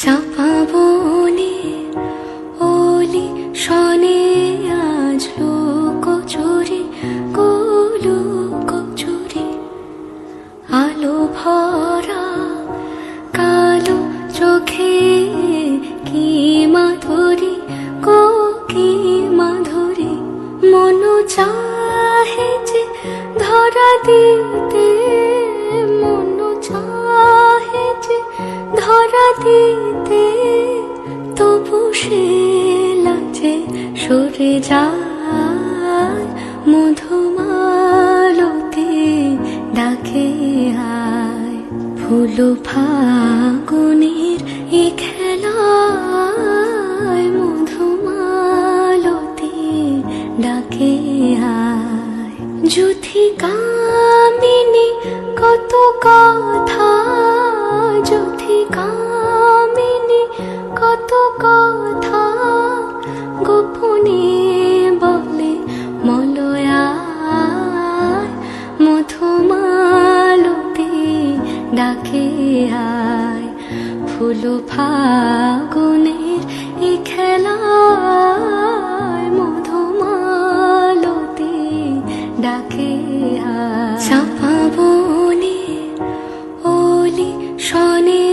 চাপা বনে ওলি শনে আজ লুকোচুরি লুকোচুরি আলো ভরা কালো চোখে কি মাধুরী কি মাধুরী মন চাহে যে ধরা দিতে মন চাহে যে ধরা দিতে তবু সে লাজে সরে যায় মধুমালতি ডাকে আয় ফুল ফাগুনের এ খেলায় মধুমালতি ডাকে আয় যুথি কামিনী কত কথা যুথি কামিনী কত কথা গোপনে বলে মলয়ায় মধুমালতি ডাকে আয় ফুল ফাগুনের এ খেলায় মধুমালতি ডাকে আয় চাপা বনে ওলি শনে